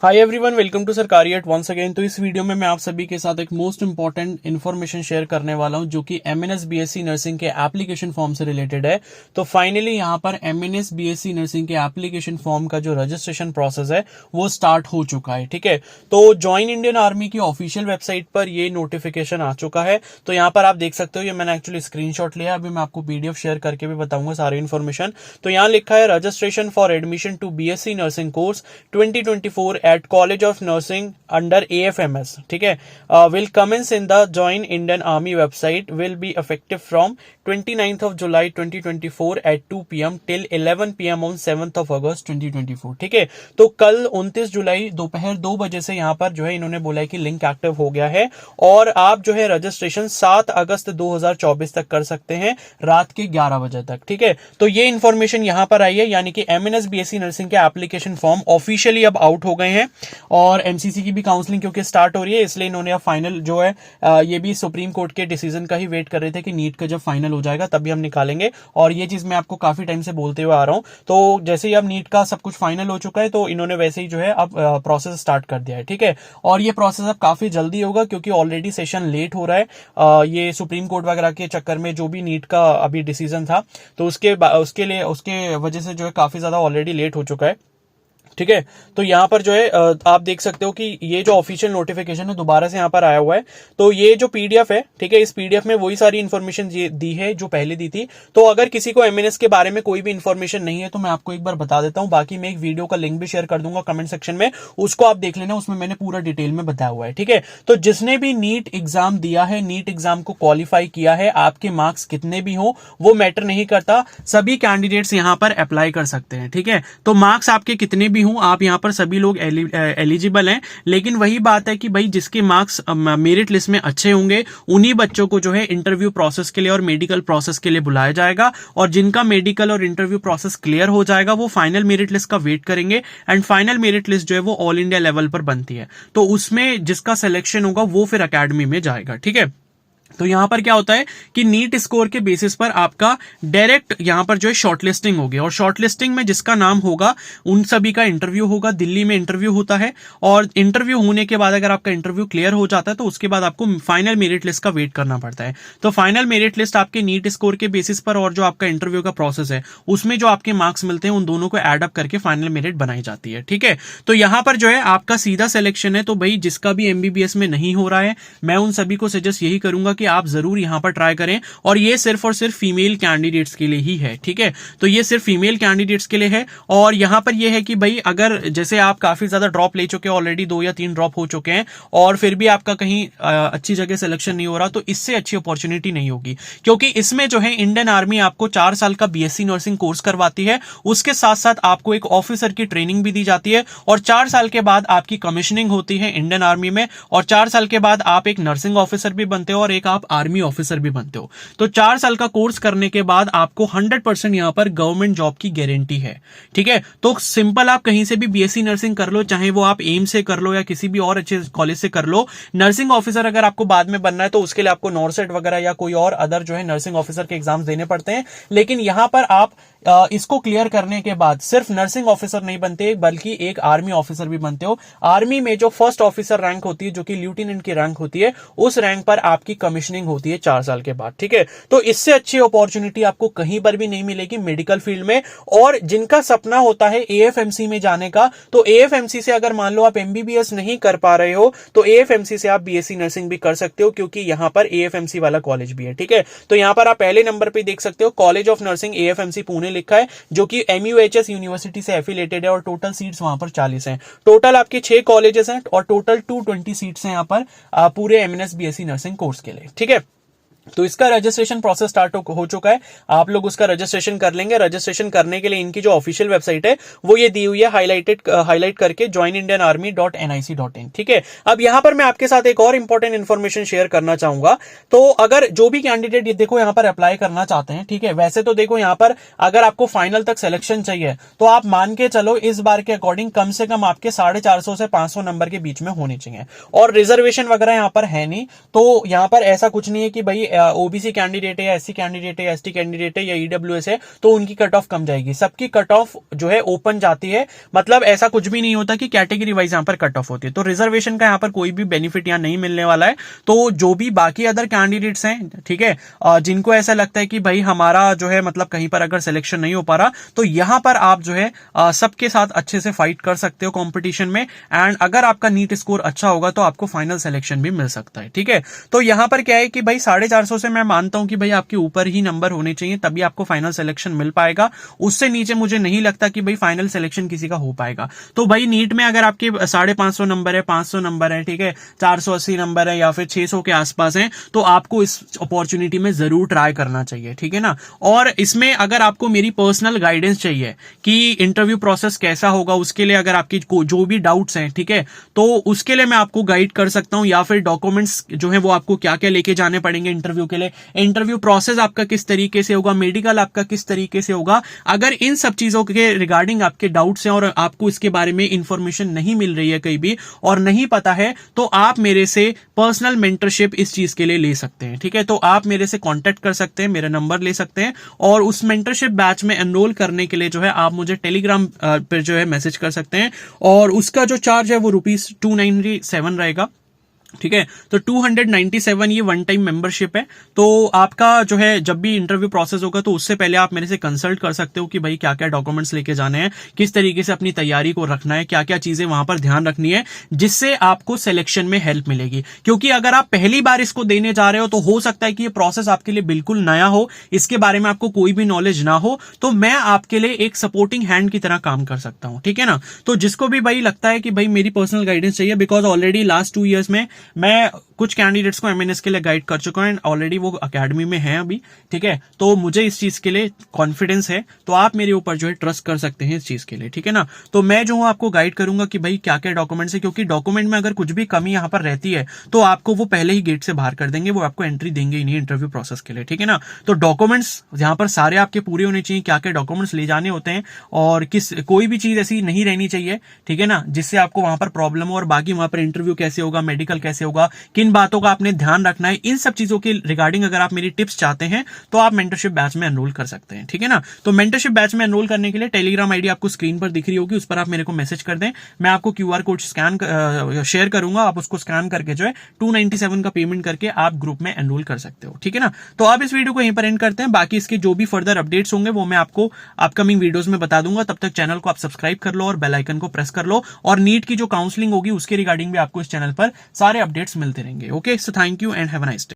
Hi everyone, welcome to सरकारी eight once again. तो इस वीडियो में मैं आप सभी के साथ एक मोस्ट इंपॉर्टेंट इन्फॉर्मेशन शेयर करने वाला हूं जो कि एमएनएस बीएससी नर्सिंग के एप्लीकेशन फॉर्म से रिलेटेड है। तो फाइनली यहां पर एमएनएस बीएससी नर्सिंग के एप्लीकेशन फॉर्म का जो रजिस्ट्रेशन प्रोसेस है वो स्टार्ट हो चुका है। ठीक है, तो ज्वाइन इंडियन आर्मी की ऑफिशियल वेबसाइट पर ये नोटिफिकेशन आ चुका है। तो यहाँ पर आप देख सकते हो, ये मैंने एक्चुअली स्क्रीनशॉट लिया, अभी मैं आपको पीडीएफ शेयर करके भी बताऊंगा सारी इन्फॉर्मेशन। तो यहाँ लिखा है registration for admission to BSc nursing course 2024 at College of Nursing under AFMS, ठीक है, will commence in the Join Indian Army website, will be effective from 29th of July 2024 at 2 PM till 11 PM on 7th of August 2024। ठीक है, तो कल 29 जुलाई दोपहर 2 बजे से यहाँ पर जो है इन्होंने बोला है कि लिंक एक्टिव हो गया है और आप जो है रजिस्ट्रेशन 7 अगस्त 2024 तक कर सकते हैं, रात के 11 बजे तक। ठीक है, तो ये इन्फॉर्मेशन यहाँ पर आई है, यानी कि एमएनएस बीएससी नर्सिंग के एप्लीकेशन फॉर्म ऑफिशियली अब आउट हो गए हैं और एमसीसी की भी काउंसलिंग क्योंकि स्टार्ट हो रही है, इसलिए इन्होंने अब फाइनल जो है ये भी सुप्रीम कोर्ट के डिसीजन का ही वेट कर रहे थे कि नीट का जब फाइनल हो जाएगा तभी हम निकालेंगे। और ये चीज मैं आपको काफी टाइम से बोलते हुए आ रहा हूं। तो जैसे ही अब नीट का सब कुछ फाइनल हो चुका है तो इन्होंने वैसे ही जो है अब प्रोसेस स्टार्ट कर दिया है। ठीक है, और ये प्रोसेस अब काफी जल्दी होगा क्योंकि ऑलरेडी सेशन लेट हो रहा है। ये सुप्रीम कोर्ट वगैरह के चक्कर में जो भी नीट का अभी डिसीजन था तो उसके वजह से जो है काफी ज्यादा ऑलरेडी लेट हो चुका है। ठीक है, तो यहां पर जो है आप देख सकते हो कि ये जो ऑफिशियल नोटिफिकेशन है दोबारा से यहां पर आया हुआ है। तो ये जो पीडीएफ है, ठीक है, इस पीडीएफ में वही सारी इंफॉर्मेशन दी है जो पहले दी थी। तो अगर किसी को एमएनएस के बारे में कोई भी इंफॉर्मेशन नहीं है तो मैं आपको एक बार बता देता हूं, बाकी मैं एक वीडियो का लिंक भी शेयर कर दूंगा कमेंट सेक्शन में, उसको आप देख लेना, उसमें मैंने पूरा डिटेल में बताया हुआ है। ठीक है, तो जिसने भी नीट एग्जाम दिया है, नीट एग्जाम को क्वालिफाई किया है, आपके मार्क्स कितने भी हो वो मैटर नहीं करता, सभी कैंडिडेट्स यहां पर अप्लाई कर सकते हैं। ठीक है, तो मार्क्स आपके कितने भी हो, आप यहां पर सभी लोग एलिजिबल हैं। लेकिन वही बात है कि भाई जिसके मार्क्स मेरिट लिस्ट में अच्छे होंगे उन्हीं बच्चों को जो है इंटरव्यू प्रोसेस के लिए और मेडिकल प्रोसेस के लिए बुलाया जाएगा, और जिनका मेडिकल और इंटरव्यू प्रोसेस क्लियर हो जाएगा वो फाइनल मेरिट लिस्ट का वेट करेंगे। एंड फाइनल मेरिट लिस्ट जो है वो ऑल इंडिया लेवल पर बनती है, तो उसमें जिसका सिलेक्शन होगा वो फिर अकेडमी में जाएगा। ठीक है, तो यहां पर क्या होता है कि नीट स्कोर के बेसिस पर आपका डायरेक्ट यहां पर जो है शॉर्टलिस्टिंग होगी, और शॉर्टलिस्टिंग में जिसका नाम होगा उन सभी का इंटरव्यू होगा। दिल्ली में इंटरव्यू होता है और इंटरव्यू होने के बाद अगर आपका इंटरव्यू क्लियर हो जाता है तो उसके बाद आपको फाइनल मेरिट लिस्ट का वेट करना पड़ता है। तो फाइनल मेरिट लिस्ट आपके नीट स्कोर के बेसिस पर और जो आपका इंटरव्यू का प्रोसेस है उसमें जो आपके मार्क्स मिलते हैं उन दोनों को एड अप करके फाइनल मेरिट बनाई जाती है। ठीक है, तो यहां पर जो है आपका सीधा सिलेक्शन है। तो भाई जिसका भी एमबीबीएस में नहीं हो रहा है, मैं उन सभी को सजेस्ट यही करूंगा कि आप जरूर यहां पर ट्राई करें, और ये सिर्फ और सिर्फ फीमेल कैंडिडेट्स के लिए ही है। ठीक है, तो ये सिर्फ फीमेल कैंडिडेट्स के लिए है। और यहां पर ये है कि भाई अगर जैसे आप काफी ज्यादा ड्रॉप ले चुके हैं, ऑलरेडी 2 या 3 ड्रॉप हो चुके हैं और फिर भी आपका कहीं अच्छी जगह सिलेक्शन नहीं हो रहा, तो इससे अच्छी अपॉर्चुनिटी नहीं होगी, क्योंकि इसमें जो है इंडियन आर्मी आपको 4 साल का बीएससी नर्सिंग कोर्स करवाती है, उसके साथ साथ आपको एक ऑफिसर की ट्रेनिंग भी दी जाती है, और 4 साल के बाद आपकी कमीशनिंग होती है इंडियन आर्मी में, और 4 साल के बाद आप एक नर्सिंग ऑफिसर भी बनते हो और एक आप आर्मी ऑफिसर भी बनते हो। तो 4 साल का कोर्स करने के बाद आपको 100% यहां पर गवर्नमेंट जॉब की गारंटी है। ठीक है, तो सिंपल आप कहीं से भी बीएससी नर्सिंग कर लो, चाहे वो आप एम्स से कर लो या किसी भी और अच्छे कॉलेज से कर लो। नर्सिंग ऑफिसर अगर आपको बाद में बनना है तो उसके लिए आपको नॉर्सेट वगैरह या कोई और अदर जो है नर्सिंग ऑफिसर के एग्जाम्स देने पड़ते हैं। लेकिन यहां पर आप इसको क्लियर करने के बाद सिर्फ नर्सिंग ऑफिसर नहीं बनते बल्कि एक आर्मी ऑफिसर भी बनते हो। आर्मी में जो फर्स्ट ऑफिसर रैंक होती है, जो कि लेफ्टिनेंट की रैंक होती है, उस रैंक पर आपकी कमीशनिंग होती है 4 साल के बाद। ठीक है, तो इससे अच्छी अपॉर्चुनिटी आपको कहीं पर भी नहीं मिलेगी मेडिकल फील्ड में। और जिनका सपना होता है एएफएमसी में जाने का, तो एएफएमसी से अगर मान लो आप एमबीबीएस नहीं कर पा रहे हो तो एएफएमसी से आप बीएससी नर्सिंग भी कर सकते हो, क्योंकि यहां पर एएफएमसी वाला कॉलेज भी है। ठीक है, तो यहां पर आप पहले नंबर पे देख सकते हो college of nursing AFMC Pune लिखा है, जो कि एमयूएचएस यूनिवर्सिटी से एफिलेटेड है, और टोटल सीट्स वहां पर 40 हैं। टोटल आपके 6 कॉलेजेस हैं और टोटल 220 सीट्स हैं यहां पर पूरे एमएनएस बीएससी नर्सिंग कोर्स के लिए। ठीक है, तो इसका रजिस्ट्रेशन प्रोसेस स्टार्ट हो चुका है, आप लोग उसका रजिस्ट्रेशन कर लेंगे। रजिस्ट्रेशन करने के लिए इनकी जो ऑफिशियल वेबसाइट है वो ये दी हुई है हाईलाइट करके joinindianarmy.nic.in। ठीक है, अब यहां पर मैं आपके साथ एक और इंपॉर्टेंट इंफॉर्मेशन शेयर करना चाहूंगा। तो अगर जो भी कैंडिडेट ये देखो यहां पर अप्लाई करना चाहते हैं, ठीक है, वैसे तो देखो यहां पर अगर आपको फाइनल तक सिलेक्शन चाहिए तो आप मान के चलो इस बार के अकॉर्डिंग कम से कम आपके 450 से 500 नंबर के बीच में होने चाहिए, और रिजर्वेशन वगैरह यहां पर है नहीं। तो यहां पर ऐसा कुछ नहीं है कि भाई ओबीसी कैंडिडेट है या एससी कैंडिडेट है या एसटी कैंडिडेट है या ईडब्ल्यूएस है तो उनकी कट ऑफ कम जाएगी। सबकी कट ऑफ जो है ओपन जाती है, मतलब ऐसा कुछ भी नहीं होता कि कैटेगरी वाइज यहां पर कट ऑफ होती है। तो रिजर्वेशन का यहां पर कोई भी बेनिफिट यहां नहीं मिलने वाला है। तो जो भी बाकी अदर कैंडिडेट्स हैं, ठीक है, जिनको ऐसा लगता है कि भाई हमारा जो है मतलब कहीं पर अगर सिलेक्शन नहीं हो पा रहा, तो यहां पर आप जो है सबके साथ अच्छे से फाइट कर सकते हो कंपटीशन में। एंड अगर आपका नीट स्कोर अच्छा होगा तो आपको फाइनल सिलेक्शन भी मिल सकता है, ठीक है। तो यहां पर क्या है कि भाई 450 से मैं मानता हूं कि भाई आपके ऊपर ही नंबर होने चाहिए, तभी आपको फाइनल सिलेक्शन मिल पाएगा। उससे नीचे मुझे नहीं लगता कि भाई फाइनल सिलेक्शन किसी का हो पाएगा। तो भाई नीट में अगर आपके 550 नंबर है, 500 नंबर है, ठीक है, 480 नंबर है या फिर 600 के आसपास है, तो आपको इस अपॉर्चुनिटी में जरूर ट्राई करना चाहिए, ठीक है ना। और इसमें अगर आपको मेरी पर्सनल गाइडेंस चाहिए कि इंटरव्यू प्रोसेस कैसा होगा, उसके लिए अगर आपकी जो भी डाउट्स हैं, ठीक है, तो उसके लिए मैं आपको गाइड कर सकता हूं। या फिर डॉक्यूमेंट्स जो है वो आपको क्या क्या लेके जाने पड़ेंगे इंटरव्यू के लिए, इंटरव्यू प्रोसेस आपका किस तरीके से होगा, मेडिकल आपका किस तरीके से होगा। अगर इन सब चीजों के रिगार्डिंग आपके डाउट्स हैं और आपको इसके बारे में इंफॉर्मेशन नहीं मिल रही है कहीं भी और नहीं पता है, तो आप मेरे से पर्सनल मेंटरशिप इस चीज के लिए ले सकते हैं, ठीक है। तो आप मेरे से कांटेक्ट कर सकते हैं, मेरा नंबर ले सकते हैं और उस मेंटरशिप बैच में एनरोल करने के लिए जो है आप मुझे टेलीग्राम पर जो है मैसेज कर सकते हैं। और उसका जो चार्ज है वो ₹297 रहेगा, ठीक है। तो 297 ये वन टाइम मेंबरशिप है। तो आपका जो है जब भी इंटरव्यू प्रोसेस होगा तो उससे पहले आप मेरे से कंसल्ट कर सकते हो कि भाई क्या क्या डॉक्यूमेंट्स लेके जाने हैं, किस तरीके से अपनी तैयारी को रखना है, क्या क्या चीजें वहां पर ध्यान रखनी है, जिससे आपको सिलेक्शन में हेल्प मिलेगी। क्योंकि अगर आप पहली बार इसको देने जा रहे हो तो हो सकता है कि ये प्रोसेस आपके लिए बिल्कुल नया हो, इसके बारे में आपको कोई भी नॉलेज ना हो, तो मैं आपके लिए एक सपोर्टिंग हैंड की तरह काम कर सकता हूं, ठीक है ना। तो जिसको भी भाई लगता है कि भाई मेरी पर्सनल गाइडेंस चाहिए, बिकॉज ऑलरेडी लास्ट 2 ईयर्स में मैं कुछ कैंडिडेट्स को एमएनएस के लिए गाइड कर चुका हूं एंड ऑलरेडी वो अकेडमी में है अभी, ठीक है। तो मुझे इस चीज के लिए कॉन्फिडेंस है, तो आप मेरे ऊपर जो है ट्रस्ट कर सकते हैं इस चीज के लिए, ठीक है ना। तो मैं जो हूं आपको गाइड करूंगा कि भाई क्या क्या डॉक्यूमेंट्स है, क्योंकि डॉक्यूमेंट में अगर कुछ भी कमी यहां पर रहती है तो आपको वो पहले ही गेट से बाहर कर देंगे, वो आपको एंट्री देंगे ही नहीं इंटरव्यू प्रोसेस के लिए, ठीक है ना। तो डॉक्यूमेंट्स यहां पर सारे आपके पूरे होने चाहिए, क्या क्या डॉक्यूमेंट्स ले जाने होते हैं और कोई भी चीज ऐसी नहीं रहनी चाहिए, ठीक है ना, जिससे आपको वहां पर प्रॉब्लम हो। और बाकी वहां पर इंटरव्यू कैसे होगा, मेडिकल कैसे होगा, किन बातों का आपने ध्यान रखना है, इन सब चीजों के रिगार्डिंग अगर आप मेरी टिप्स चाहते हैं तो आप मेंटरशिप बैच में एनरोल कर सकते हैं, ठीक है ना। तो मेंटरशिप बैच में एनरोल करने के लिए टेलीग्राम आईडी आपको स्क्रीन पर दिख रही होगी, उस पर आप मेरे को मैसेज कर दें, मैं आपको QR कोड शेयर करूंगा, आप उसको स्कैन करके जो है 297 का पेमेंट करके आप ग्रुप में एनरोल कर सकते हो, ठीक है ना। तो आप इस वीडियो को यहीं पर एंड करते हैं, बाकी इसके जो भी फर्दर अपडेट्स होंगे वो मैं आपको अपकमिंग वीडियोस में बता दूंगा। तब तक चैनल को आप सब्सक्राइब कर लो और बेल आइकन को प्रेस कर लो, और नीट की जो काउंसलिंग होगी उसके रिगार्डिंग भी आपको इस चैनल पर सारे अपडेट्स मिलते रहेंगे। Okay, so thank you and have a nice day.